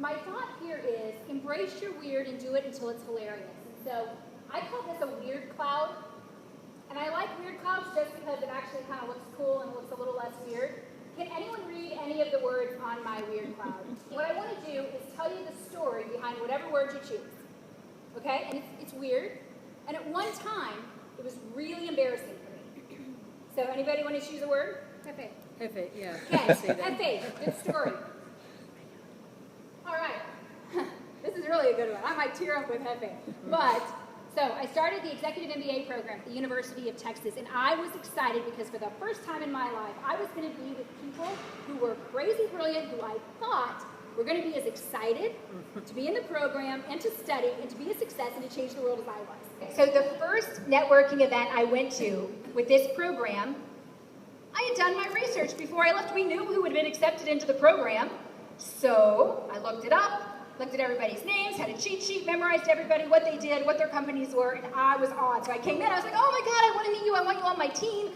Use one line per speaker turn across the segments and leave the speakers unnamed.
my thought here is embrace your weird and do it until it's hilarious. And so I call this a weird cloud. And I like weird clouds just because it actually kind of looks cool and looks a little less weird. Can anyone read any of the words on my weird cloud? What I want to do is tell you the story behind whatever word you choose. Okay? And it's weird. And at one time, it was really embarrassing for me. So anybody want to choose a word? Jefe.
Jefe, yeah.
Okay, Jefe, good story. All right. This is really a good one. I might tear up with Jefe. But, so I started the Executive MBA program at the University of Texas, and I was excited because for the first time in my life, I was going to be with people who were crazy brilliant, who I thought were going to be as excited to be in the program and to study and to be a success and to change the world as I was. So the first networking event I went to with this program, I had done my research before I left. We knew who had been accepted into the program. So I looked it up, looked at everybody's names, had a cheat sheet, memorized everybody, what they did, what their companies were, and I was on. So I came in, I was like, oh my God, I want to meet you, I want you on my team,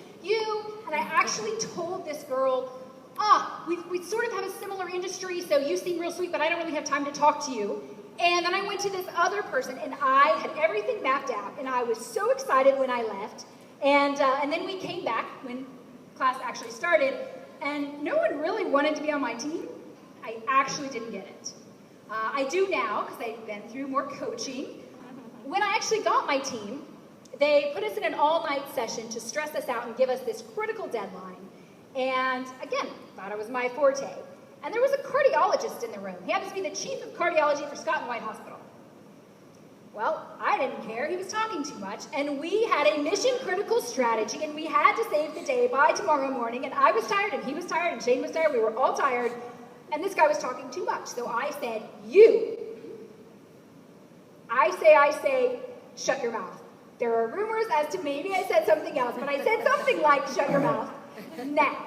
and I actually told this girl, we sort of have a similar industry, so you seem real sweet, but I don't really have time to talk to you. And then I went to this other person, and I had everything mapped out, and I was so excited when I left. And then we came back when class actually started, and no one really wanted to be on my team. I actually didn't get it. I do now, because I've been through more coaching. When I actually got my team, they put us in an all-night session to stress us out and give us this critical deadline. And again, thought it was my forte. And there was a cardiologist in the room. He happens to be the chief of cardiology for Scott and White Hospital. Well, I didn't care. He was talking too much. And we had a mission-critical strategy, and we had to save the day by tomorrow morning. And I was tired, and he was tired, and Shane was tired. We were all tired. And this guy was talking too much. So I said, I say, shut your mouth. There are rumors as to maybe I said something else, but I said something like, shut your mouth. Now,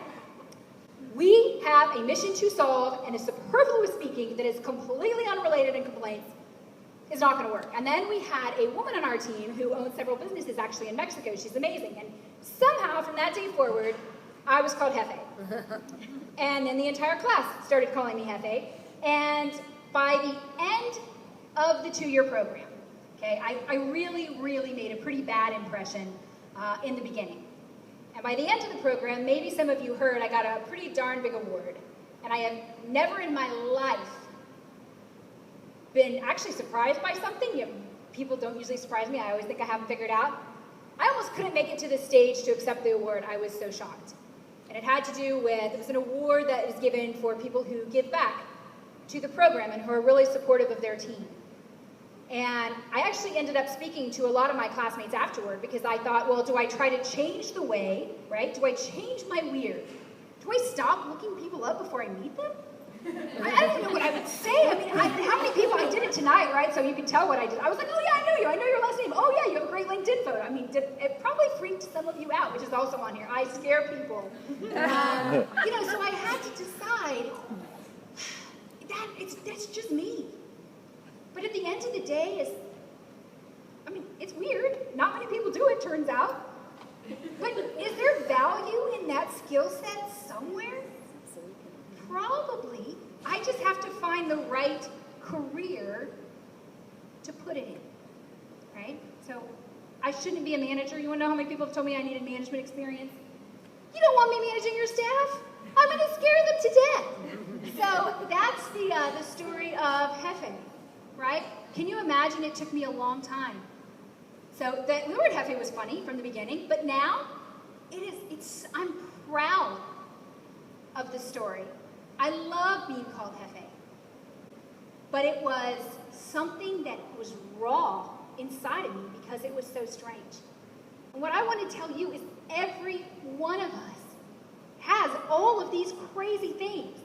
we have a mission to solve, and a superfluous speaking that is completely unrelated in complaints is not going to work. And then we had a woman on our team who owns several businesses actually in Mexico. She's amazing. And somehow from that day forward, I was called Jefe. And then the entire class started calling me Jefe. And by the end of the 2-year program, okay, I really, really made a pretty bad impression in the beginning. And by the end of the program, maybe some of you heard, I got a pretty darn big award. And I have never in my life been actually surprised by something. People don't usually surprise me. I always think I have it figured out. I almost couldn't make it to the stage to accept the award. I was so shocked. And it had to do with, it was an award that is given for people who give back to the program and who are really supportive of their team. And I actually ended up speaking to a lot of my classmates afterward because I thought, well, do I try to change the way, right? Do I change my weird? Do I stop looking people up before I meet them? I don't even know what I would say. I mean, how many people, I did it tonight, right? So you can tell what I did. I was like, oh yeah, I know you. I know your last name. Oh yeah, you have a great LinkedIn photo. I mean, it probably freaked some of you out, which is also on here. I scare people. So I had to decide that's just me. But at the end of the day, it's weird. Not many people do it, turns out. But is there value in that skill set somewhere? Probably. I just have to find the right career to put it in, right? So I shouldn't be a manager. You want to know how many people have told me I needed management experience? You don't want me managing your staff? I'm going to scare them to death. So that's the story of Jefe, right? Can you imagine it took me a long time? So the word Jefe was funny from the beginning, but now I'm proud of the story. I love being called Jefe, but it was something that was raw inside of me because it was so strange. And what I want to tell you is every one of us has all of these crazy things.